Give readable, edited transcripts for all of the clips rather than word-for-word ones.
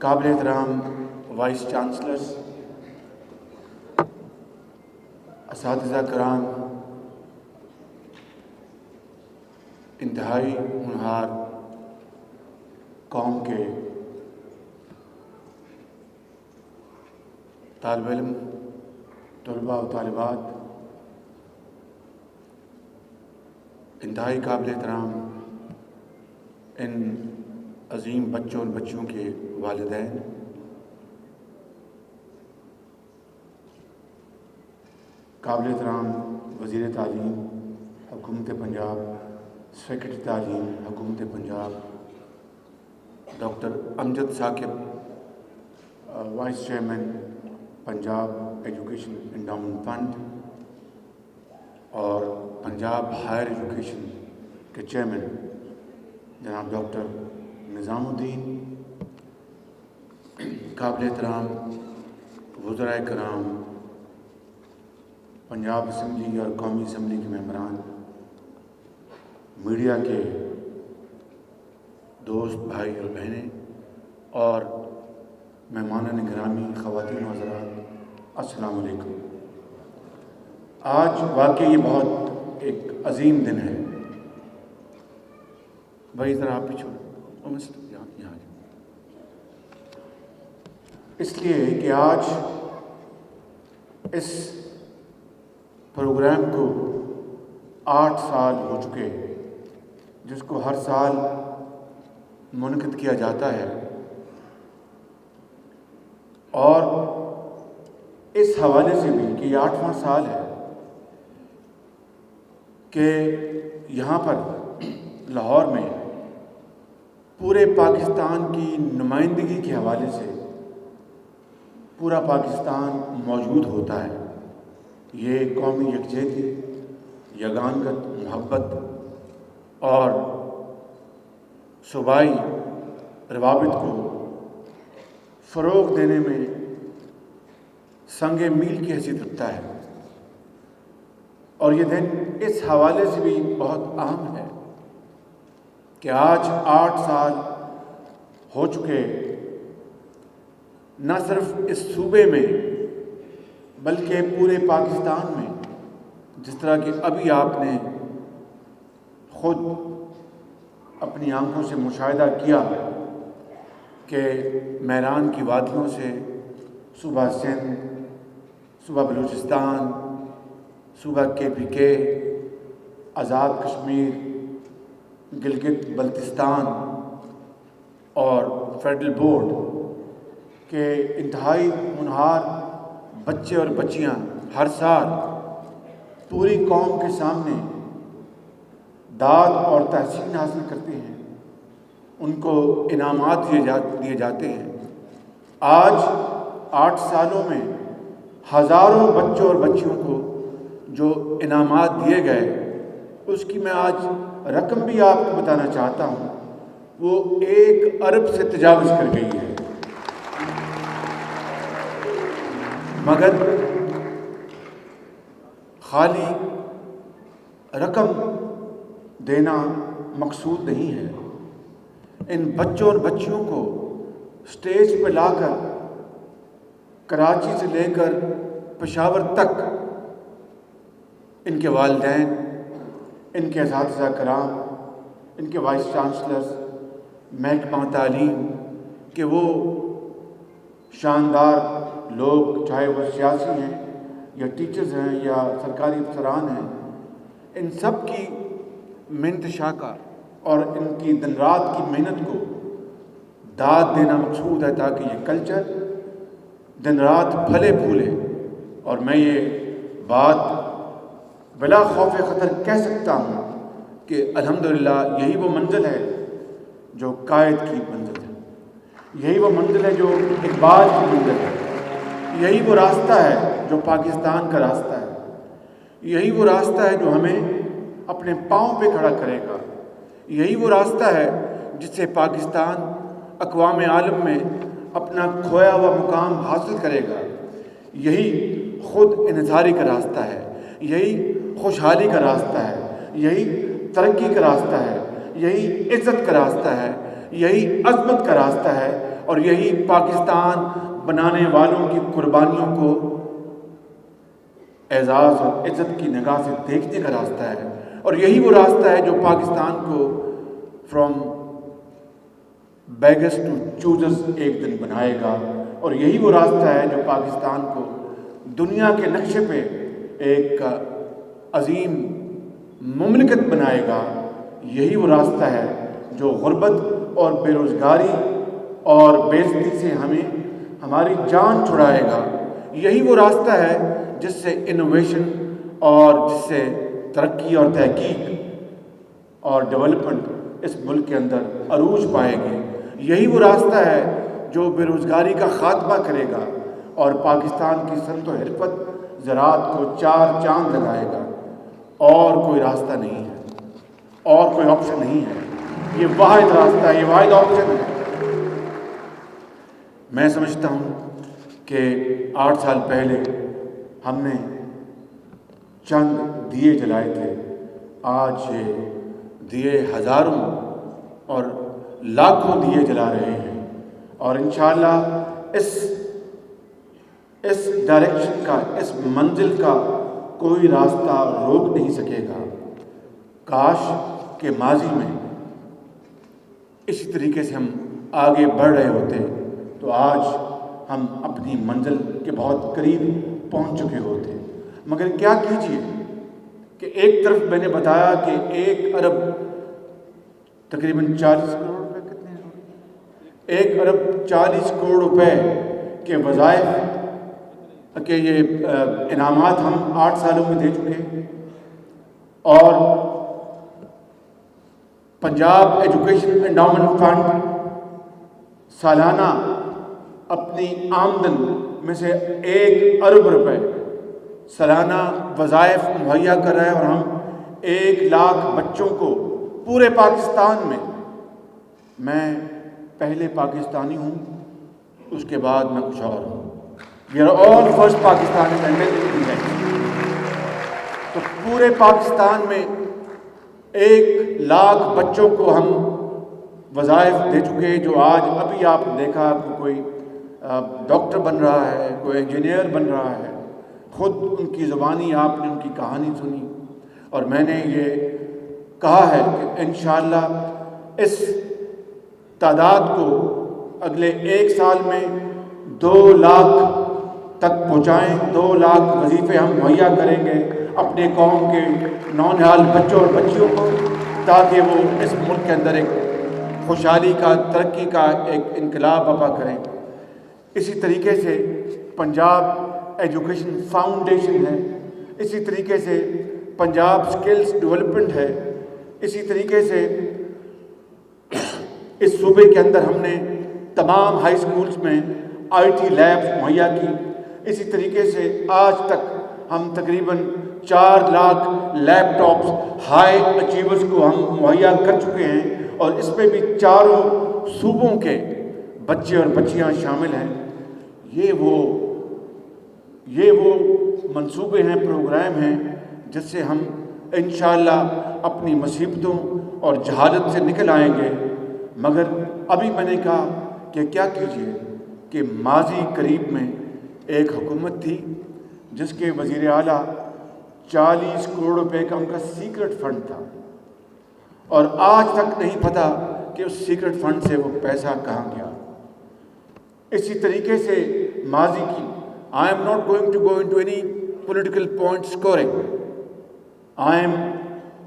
قابل احترام vice chancellors, اساتذہ کرام، انتہائی ہونہار قوم کے طالب علم، طلباء و طالبات، انتہائی قابل احترام ان عظیم بچوں اور بچیوں کے والدین، قابل احترام وزیر تعلیم حکومت پنجاب، سیکرٹری تعلیم حکومت Punjab doctor Amjad Saqib, vice chairman Punjab education endowment fund اور پنجاب ہائر ایجوکیشن کے چیئرمین جناب ڈاکٹر نظام الدین، قابل احترام وزرائے کرام، پنجاب اسمبلی اور قومی اسمبلی کے ممبران، میڈیا کے دوست بھائی اور بہنیں اور مہمانان گرامی، خواتین و حضرات، السلام علیکم۔ آج واقعی یہ بہت ایک عظیم دن ہے۔ بھائی ذرا آپ پیچھے یہاں اس لیے کہ آج اس پروگرام کو 8 سال ہو چکے، جس کو ہر سال منعقد کیا جاتا ہے، اور اس حوالے سے بھی کہ یہ 8واں سال ہے کہ یہاں پر لاہور میں پورے پاکستان کی نمائندگی کے حوالے سے پورا پاکستان موجود ہوتا ہے۔ یہ قومی یکجہتی، یگانگت، محبت اور صوبائی روابط کو فروغ دینے میں سنگ میل کی حیثیت رکھتا ہے، اور یہ دن اس حوالے سے بھی بہت اہم ہے کہ آج 8 سال ہو چکے، نہ صرف اس صوبے میں بلکہ پورے پاکستان میں، جس طرح کہ ابھی آپ نے خود اپنی آنکھوں سے مشاہدہ کیا کہ میران کی وادیوں سے صوبہ سندھ، صوبہ بلوچستان، صوبہ KPK، آزاد کشمیر، گلگت بلتستان اور فیڈرل بورڈ کے انتہائی ہونہار بچے اور بچیاں ہر سال پوری قوم کے سامنے داد اور تحسین حاصل کرتے ہیں، ان کو انعامات دیے جاتے ہیں۔ آج 8 سالوں میں ہزاروں بچوں اور بچیوں کو جو انعامات دیے گئے، اس کی میں آج رقم بھی آپ کو بتانا چاہتا ہوں، وہ 1 ارب سے تجاوز کر گئی ہے۔ مگر خالی رقم دینا مقصود نہیں ہے، ان بچوں اور بچیوں کو سٹیج پہ لا کر کراچی سے لے کر پشاور تک ان کے والدین، ان کے اساتذہ کرام، ان کے وائس چانسلرز، محکمہ تعلیم کہ وہ شاندار لوگ، چاہے وہ سیاسی ہیں یا ٹیچرز ہیں یا سرکاری افسران ہیں، ان سب کی محنت شاقہ اور ان کی دن رات کی محنت کو داد دینا مقصود ہے، تاکہ یہ کلچر دن رات پھلے پھولے۔ اور میں یہ بات بلا خوف خطر کہہ سکتا ہوں کہ الحمدللہ یہی وہ منزل ہے جو قائد کی منزل ہے، یہی وہ منزل ہے جو اقبال کی منزل ہے، یہی وہ راستہ ہے جو پاکستان کا راستہ ہے، یہی وہ راستہ ہے جو ہمیں اپنے پاؤں پہ کھڑا کرے گا، یہی وہ راستہ ہے جس سے پاکستان اقوام عالم میں اپنا کھویا ہوا مقام حاصل کرے گا۔ یہی خود انحصاری کا راستہ ہے، یہی خوشحالی کا راستہ ہے، یہی ترقی کا راستہ ہے، یہی عزت کا راستہ ہے، یہی عظمت کا راستہ ہے، اور یہی پاکستان بنانے والوں کی قربانیوں کو اعزاز اور عزت کی نگاہ سے دیکھنے کا راستہ ہے، اور یہی وہ راستہ ہے جو پاکستان کو فرام بیگرز ٹو چوزرز ایک دن بنائے گا، اور یہی وہ راستہ ہے جو پاکستان کو دنیا کے نقشے پہ ایک عظیم مملکت بنائے گا۔ یہی وہ راستہ ہے جو غربت اور بے روزگاری اور بے عزتی سے ہماری جان چھڑائے گا۔ یہی وہ راستہ ہے جس سے انوویشن اور جس سے ترقی اور تحقیق اور ڈیولپمنٹ اس ملک کے اندر عروج پائے گی۔ یہی وہ راستہ ہے جو بے روزگاری کا خاتمہ کرے گا اور پاکستان کی صنعت و حرفت زراعت کو 4 چاند لگائے گا۔ اور کوئی راستہ نہیں ہے، اور کوئی آپشن نہیں ہے، یہ واحد راستہ ہے، یہ واحد آپشن ہے۔ میں سمجھتا ہوں کہ 8 سال پہلے ہم نے چند دیے جلائے تھے، آج یہ دیے ہزاروں اور لاکھوں دیے جلا رہے ہیں، اور انشاءاللہ اس ڈائریکشن کا، اس منزل کا کوئی راستہ روک نہیں سکے گا۔ کاش کہ ماضی میں اسی طریقے سے ہم آگے بڑھ رہے ہوتے تو آج ہم اپنی منزل کے بہت قریب پہنچ چکے ہوتے، مگر کیا کیجیے کہ ایک طرف میں نے بتایا کہ 1 ارب تقریباً 40 کروڑ روپے، کتنے ہیں؟ 1 ارب 40 کروڑ روپے کے وظائف کہ یہ انعامات ہم 8 سالوں میں دے چکے ہیں، اور پنجاب ایجوکیشن انڈاؤمنٹ فنڈ سالانہ اپنی آمدن میں سے 1 ارب روپے سالانہ وظائف مہیا کر رہا ہے، اور ہم 1 لاکھ بچوں کو پورے پاکستان میں پہلے پاکستانی ہوں، اس کے بعد میں کچھ اور ہوں۔ We are all first Pakistanis and then we will next۔ تو پورے پاکستان میں 1 لاکھ بچوں کو ہم وظائف دے چکے، جو آج ابھی آپ نے دیکھا کہ کوئی ڈاکٹر بن رہا ہے، کوئی انجینئر بن رہا ہے، خود ان کی زبانی آپ نے ان کی کہانی سنی، اور میں نے یہ کہا ہے کہ انشاءاللہ اس تعداد کو اگلے 1 سال میں 2 لاکھ تک پہنچائیں۔ 2 لاکھ وظیفے ہم مہیا کریں گے اپنے قوم کے نونہال بچوں اور بچیوں کو، تاکہ وہ اس ملک کے اندر ایک خوشحالی کا، ترقی کا ایک انقلاب برپا کریں۔ اسی طریقے سے پنجاب ایجوکیشن فاؤنڈیشن ہے، اسی طریقے سے پنجاب سکلز ڈیولپمنٹ ہے، اسی طریقے سے اس صوبے کے اندر ہم نے تمام ہائی سکولز میں IT لیبز مہیا کی۔ اسی طریقے سے آج تک ہم تقریباً 4 لاکھ لیپ ٹاپس ہائی اچیورز کو ہم مہیا کر چکے ہیں، اور اس میں بھی 4 صوبوں کے بچے اور بچیاں شامل ہیں۔ یہ وہ منصوبے ہیں، پروگرام ہیں جس سے ہم انشاءاللہ اپنی مصیبتوں اور جہالت سے نکل آئیں گے۔ مگر ابھی میں نے کہا کہ کیا کیجیے کہ ماضی قریب میں ایک حکومت تھی جس کے وزیر اعلیٰ 40 کروڑ روپے کا ان کا سیکرٹ فنڈ تھا، اور آج تک نہیں پتہ کہ اس سیکرٹ فنڈ سے وہ پیسہ کہاں گیا۔ اسی طریقے سے ماضی کی I am not going to go into any political point scoring. I am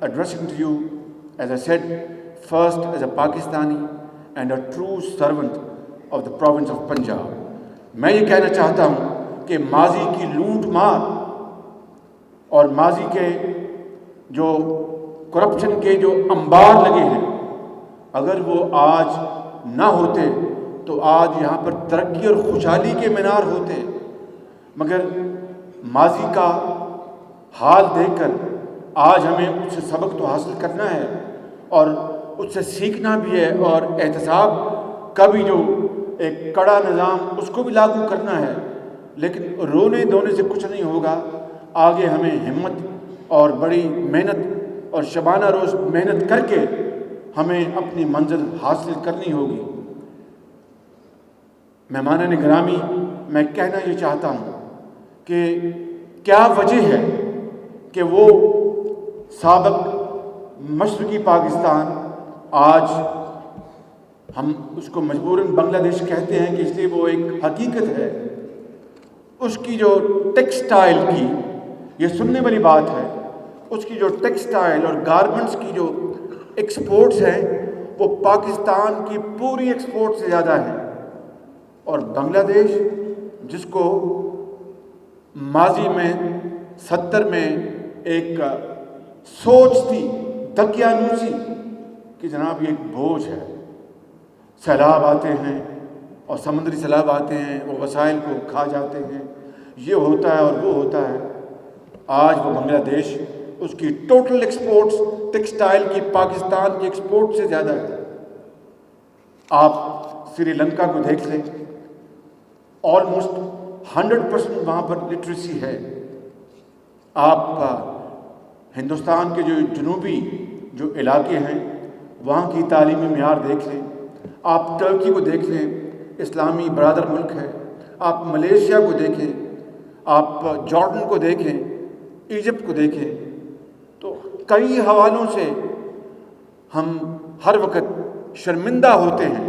addressing to you, as I said, first as a Pakistani and a true servant of the province of Punjab. میں یہ کہنا چاہتا ہوں کہ ماضی کی لوٹ مار اور ماضی کے جو کرپشن کے جو انبار لگے ہیں، اگر وہ آج نہ ہوتے تو آج یہاں پر ترقی اور خوشحالی کے مینار ہوتے۔ مگر ماضی کا حال دیکھ کر آج ہمیں اس سے سبق تو حاصل کرنا ہے، اور اس سے سیکھنا بھی ہے، اور احتساب کا بھی جو ایک کڑا نظام اس کو بھی لاگو کرنا ہے۔ لیکن رونے دھونے سے کچھ نہیں ہوگا، آگے ہمیں ہمت اور بڑی محنت اور شبانہ روز محنت کر کے ہمیں اپنی منزل حاصل کرنی ہوگی۔ مہمان گرامی، میں کہنا یہ چاہتا ہوں کہ کیا وجہ ہے کہ وہ سابق مشرقی پاکستان، آج ہم اس کو مجبوراً بنگلہ دیش کہتے ہیں کہ اس لیے وہ ایک حقیقت ہے، اس کی جو ٹیکسٹائل کی، یہ سننے والی بات ہے، اس کی جو ٹیکسٹائل اور گارمنٹس کی جو ایکسپورٹس ہیں وہ پاکستان کی پوری ایکسپورٹ سے زیادہ ہیں، اور بنگلہ دیش جس کو ماضی میں 70 میں ایک سوچ تھی دقیانوسی کہ جناب یہ ایک بوجھ ہے، سیلاب آتے ہیں اور سمندری سیلاب آتے ہیں، وہ وسائل کو کھا جاتے ہیں، یہ ہوتا ہے اور وہ ہوتا ہے، آج وہ بنگلہ دیش اس کی ٹوٹل ایکسپورٹس ٹیکسٹائل کی پاکستان کی ایکسپورٹ سے زیادہ ہے۔ آپ سری لنکا کو دیکھ لیں، آلموسٹ 100% وہاں پر لٹریسی ہے۔ آپ ہندوستان کے جو جنوبی جو علاقے ہیں وہاں کی تعلیمی معیار دیکھ لیں، آپ ترکی کو دیکھ لیں، اسلامی برادر ملک ہے، آپ ملیشیا کو دیکھیں، آپ جارڈن کو دیکھیں، ایجپٹ کو دیکھیں، تو کئی حوالوں سے ہم ہر وقت شرمندہ ہوتے ہیں،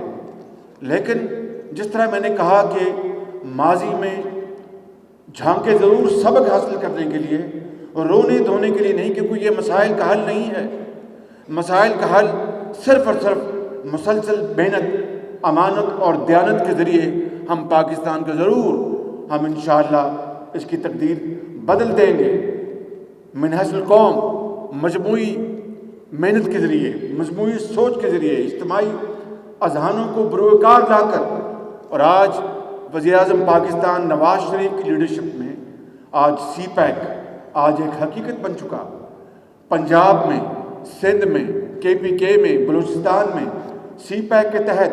لیکن جس طرح میں نے کہا کہ ماضی میں جھانکے ضرور سبق حاصل کرنے کے لیے، رونے دھونے کے لیے نہیں، کیونکہ یہ مسائل کا حل نہیں ہے۔ مسائل کا حل صرف اور صرف مسلسل محنت، امانت اور دیانت کے ذریعے ہم پاکستان کو ضرور ہم انشاءاللہ اس کی تقدیر بدل دیں گے۔ منہج القوم مجموعی محنت کے ذریعے، مجموعی سوچ کے ذریعے، اجتماعی اذہانوں کو بروکار لا کر، اور آج وزیر اعظم پاکستان نواز شریف کی لیڈرشپ میں آج سی پیک آج ایک حقیقت بن چکا۔ پنجاب میں، سندھ میں، کے پی کے میں، بلوچستان میں سی پیک کے تحت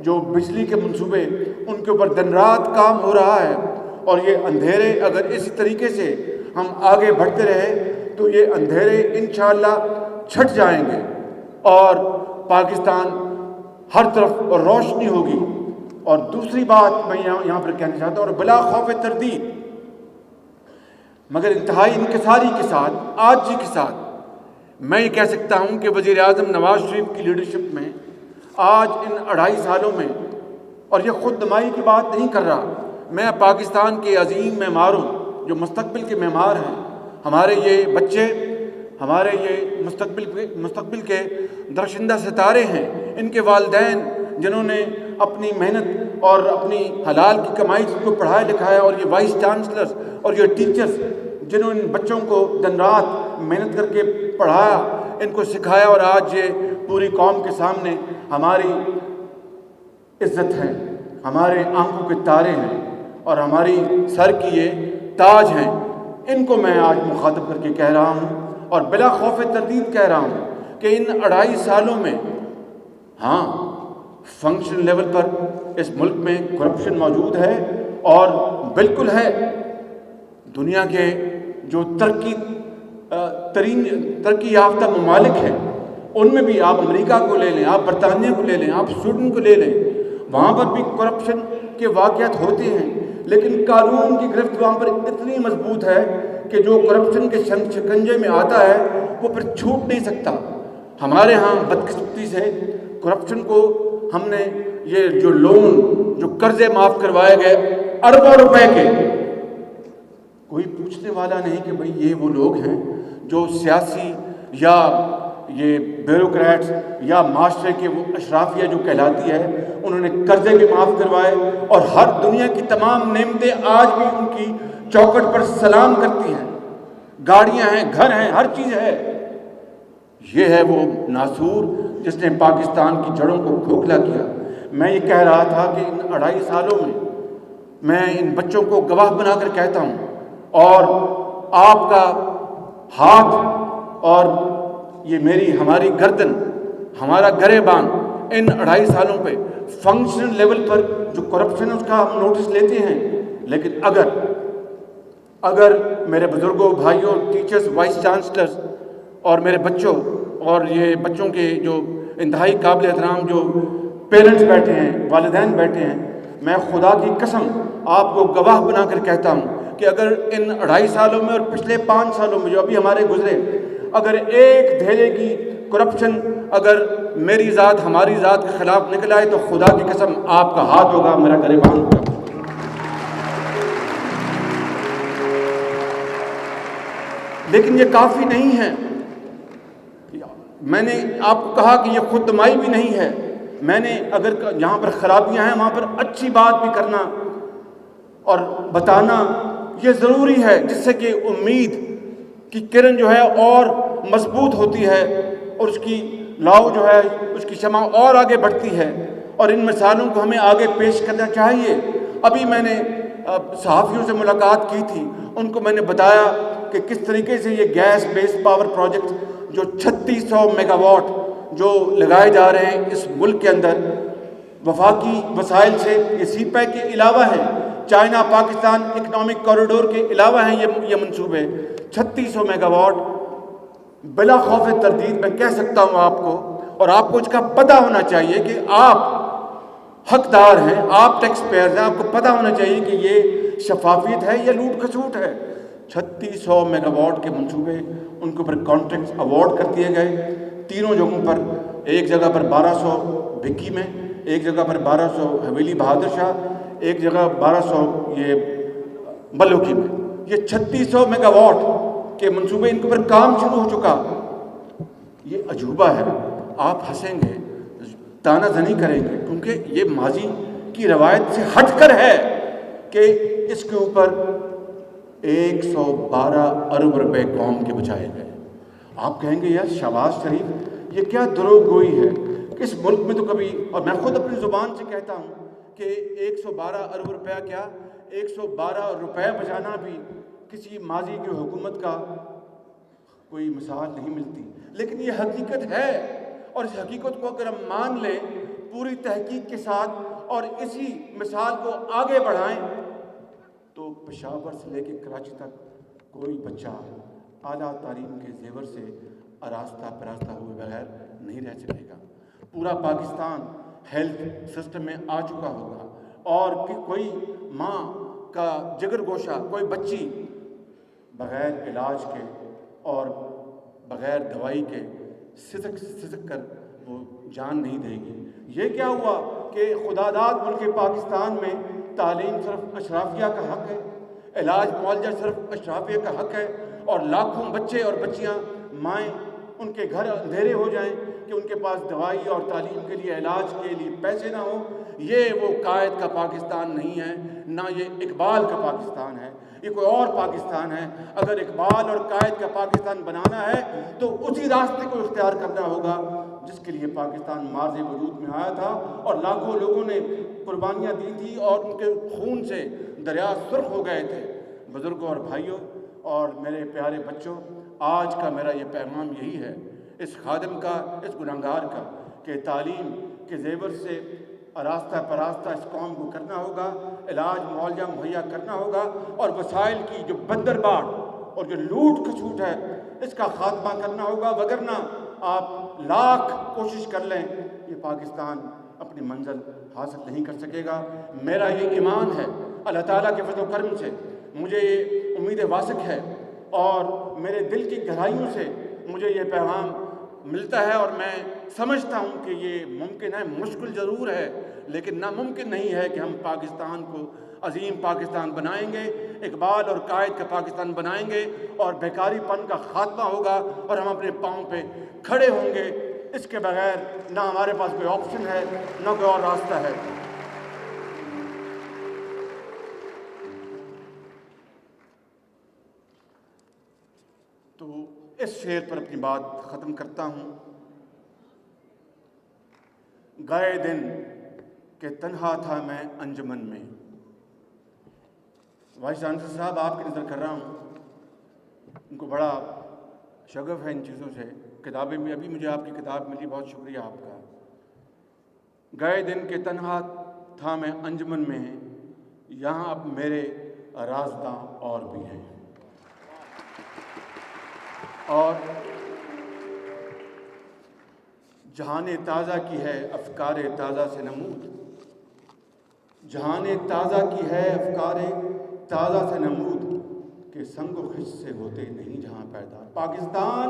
جو بجلی کے منصوبے ان کے اوپر دن رات کام ہو رہا ہے، اور یہ اندھیرے اگر اسی طریقے سے ہم آگے بڑھتے رہے تو یہ اندھیرے انشاءاللہ چھٹ جائیں گے اور پاکستان ہر طرف روشنی ہوگی۔ اور دوسری بات میں یہاں پر کہنا چاہتا ہوں، اور بلا خوف تردید مگر انتہائی انکساری کے ساتھ، عاجزی کے ساتھ میں یہ کہہ سکتا ہوں کہ وزیر اعظم نواز شریف کی لیڈرشپ میں آج ان 2.5 سالوں میں، اور یہ خود نمائی کی بات نہیں کر رہا، میں پاکستان کے عظیم معماروں جو مستقبل کے معمار ہیں، ہمارے یہ بچے، ہمارے یہ مستقبل کے درشندہ ستارے ہیں، ان کے والدین جنہوں نے اپنی محنت اور اپنی حلال کی کمائی سے کو پڑھایا لکھایا، اور یہ وائس چانسلرز اور یہ ٹیچرز جنہوں نے بچوں کو دن رات محنت کر کے پڑھایا، ان کو سکھایا، اور آج یہ پوری قوم کے سامنے ہماری عزت ہے، ہمارے آنکھوں کے تارے ہیں اور ہماری سر کی یہ تاج ہیں، ان کو میں آج مخاطب کر کے کہہ رہا ہوں اور بلا خوف تردید کہہ رہا ہوں کہ ان 2.5 سالوں میں ہاں فنکشن لیول پر اس ملک میں کرپشن موجود ہے، اور بالکل ہے۔ دنیا کے جو ترقی یافتہ ممالک ہیں ان میں بھی، آپ امریکہ کو لے لیں، آپ برطانیہ کو لے لیں، آپ سویڈن کو لے لیں، وہاں پر بھی کرپشن کے واقعات ہوتے ہیں، لیکن قانون کی گرفت وہاں پر اتنی مضبوط ہے کہ جو کرپشن کے شکنجے میں آتا ہے وہ پھر چھوٹ نہیں سکتا۔ ہمارے ہاں بدقسمتی سے کرپشن کو ہم نے یہ جو لون، جو قرضے معاف کروائے گئے اربوں روپے کے، کوئی پوچھنے والا نہیں کہ بھئی یہ وہ لوگ ہیں جو سیاسی یا یہ بیوروکریٹس یا معاشرے کے وہ اشرافیہ جو کہلاتی ہے، انہوں نے قرضے بھی معاف کروائے، اور ہر دنیا کی تمام نعمتیں آج بھی ان کی چوکھٹ پر سلام کرتی ہیں، گاڑیاں ہیں، گھر ہیں، ہر چیز ہے۔ یہ ہے وہ ناسور جس نے پاکستان کی جڑوں کو کھوکھلا کیا۔ میں یہ کہہ رہا تھا کہ ان 2.5 سالوں میں ان بچوں کو گواہ بنا کر کہتا ہوں، اور آپ کا ہاتھ اور یہ ہماری گردن، ہمارا گریبان ان 2.5 سالوں پہ فنکشنل لیول پر جو کرپشن اس کا ہم نوٹس لیتے ہیں، لیکن اگر میرے بزرگوں، بھائیوں، ٹیچرز، وائس چانسلرز اور میرے بچوں اور یہ بچوں کے جو انتہائی قابل احترام جو پیرنٹس بیٹھے ہیں، والدین بیٹھے ہیں، میں خدا کی قسم آپ کو گواہ بنا کر کہتا ہوں کہ اگر ان 2.5 سالوں میں اور پچھلے 5 سالوں میں جو ابھی ہمارے گزرے، اگر ایک دھیرے کی کرپشن اگر میری ذات ہماری ذات کے خلاف نکل آئے تو خدا کی قسم آپ کا ہاتھ ہوگا، میرا گریبان ہوگا۔ لیکن یہ کافی نہیں ہے۔ میں نے آپ کو کہا کہ یہ خود دمائی بھی نہیں ہے۔ میں نے اگر جہاں پر خرابیاں ہیں وہاں پر اچھی بات بھی کرنا اور بتانا یہ ضروری ہے، جس سے کہ امید کی کرن جو ہے اور مضبوط ہوتی ہے اور اس کی لاؤ جو ہے اس کی شمع اور آگے بڑھتی ہے، اور ان مثالوں کو ہمیں آگے پیش کرنا چاہیے۔ ابھی میں نے صحافیوں سے ملاقات کی تھی، ان کو میں نے بتایا کہ کس طریقے سے یہ گیس بیس پاور پروجیکٹ جو 3600 میگا واٹ جو لگائے جا رہے ہیں اس ملک کے اندر وفاقی وسائل سے، یہ سی پیک کے علاوہ ہے، چائنا پاکستان اکنامک کوریڈور کے علاوہ ہیں یہ منصوبے 3600 میگا واٹ بلا خوف تردید میں کہہ سکتا ہوں آپ کو، اور آپ کو اس کا پتہ ہونا چاہیے کہ آپ حقدار ہیں، آپ ٹیکس پیئرز ہیں، آپ کو پتہ ہونا چاہیے کہ یہ شفافیت ہے یا لوٹ کھسوٹ ہے۔ 3600 میگا واٹ کے منصوبے، ان کے اوپر کانٹریکٹس اوارڈ کر دیے گئے تینوں جگہوں پر، ایک جگہ پر 1200 بھکی میں، ایک جگہ پر 1200 حویلی بہادر شاہ، ایک جگہ 1200 یہ بلوکی میں۔ یہ 3600 میگا واٹ کے منصوبے، ان کے اوپر کام شروع ہو چکا۔ یہ عجوبہ ہے، آپ ہنسیں گے، تانا زنی کریں گے، کیونکہ یہ ماضی کی روایت سے ہٹ کر ہے کہ اس کے اوپر 112 ارب روپے قوم کے بچائے گئے۔ آپ کہیں گے یار شہباز شریف یہ کیا دروغ گوئی ہے، اس ملک میں تو کبھی، اور میں خود اپنی زبان سے کہتا ہوں کہ 112 ارب روپیہ کیا، 112 روپے بچانا بھی کسی ماضی کی حکومت کا کوئی مثال نہیں ملتی، لیکن یہ حقیقت ہے، اور اس حقیقت کو اگر ہم مان لیں پوری تحقیق کے ساتھ اور اسی مثال کو آگے بڑھائیں تو پشاور سے لے کے کراچی تک کوئی بچہ اعلیٰ تعلیم کے زیور سے آراستہ پراستہ ہوئے بغیر نہیں رہ سکے گا۔ پورا پاکستان ہیلتھ سسٹم میں آ چکا ہوگا، اور کوئی ماں کا جگر گوشہ، کوئی بچی بغیر علاج کے اور بغیر دوائی کے سسک کر وہ جان نہیں دے گی۔ یہ کیا ہوا کہ خدا داد ملک پاکستان میں تعلیم صرف اشرافیہ کا حق ہے، علاج معالجہ صرف اشرافیہ کا حق ہے، اور لاکھوں بچے اور بچیاں مائیں ان کے گھر اندھیرے ہو جائیں کہ ان کے پاس دوائی اور تعلیم کے لیے، علاج کے لیے پیسے نہ ہوں۔ یہ وہ قائد کا پاکستان نہیں ہے، نہ یہ اقبال کا پاکستان ہے، یہ کوئی اور پاکستان ہے۔ اگر اقبال اور قائد کا پاکستان بنانا ہے تو اسی راستے کو اختیار کرنا ہوگا جس کے لیے پاکستان مارز وجود میں آیا تھا، اور لاکھوں لوگوں نے قربانیاں دی تھی، اور ان کے خون سے دریا سرخ ہو گئے تھے۔ بزرگوں اور بھائیوں اور میرے پیارے بچوں، آج کا میرا یہ پیغام یہی ہے، اس خادم کا، اس گنہگار کا، کہ تعلیم کے زیور سے آراستہ پراستہ اس قوم کو کرنا ہوگا، علاج معالجہ مہیا کرنا ہوگا، اور وسائل کی جو بندرباٹ اور جو لوٹ کھسوٹ ہے اس کا خاتمہ کرنا ہوگا، وگرنہ آپ لاکھ کوشش کر لیں یہ پاکستان اپنی منزل حاصل نہیں کر سکے گا۔ میرا یہ ایمان ہے، اللہ تعالیٰ کے فضل و کرم سے مجھے یہ امید واثق ہے، اور میرے دل کی گہرائیوں سے مجھے یہ پیغام ملتا ہے، اور میں سمجھتا ہوں کہ یہ ممکن ہے، مشکل ضرور ہے لیکن ناممکن نہیں ہے کہ ہم پاکستان کو عظیم پاکستان بنائیں گے، اقبال اور قائد کا پاکستان بنائیں گے، اور بیکاری پن کا خاتمہ ہوگا، اور ہم اپنے پاؤں پہ کھڑے ہوں گے۔ اس کے بغیر نہ ہمارے پاس کوئی آپشن ہے، نہ کوئی اور راستہ ہے۔ تو اس شعر پر اپنی بات ختم کرتا ہوں۔ گئے دن کہ تنہا تھا میں انجمن میں۔ وائس چانسلر صاحب آپ کی نظر کر رہا ہوں، ان کو بڑا شغف ہے ان چیزوں سے، کتابیں میں ابھی مجھے آپ کی کتاب ملی، بہت شکریہ آپ کا۔ گئے دن کہ تنہا تھا میں انجمن میں، یہاں اب میرے رازداں اور بھی ہیں، اور جہان تازہ کی ہے افکار تازہ سے نمود، جہان تازہ کی ہے افکار تازہ سے نمود کہ سنگ و خش سے ہوتے نہیں جہاں پیدا پاکستان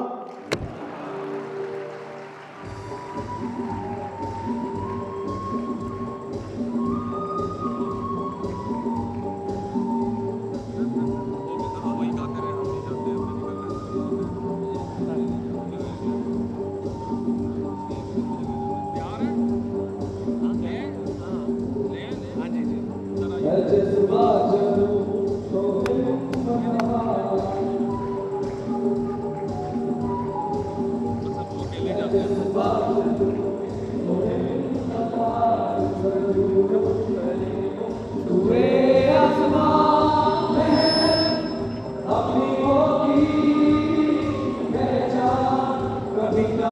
جذبات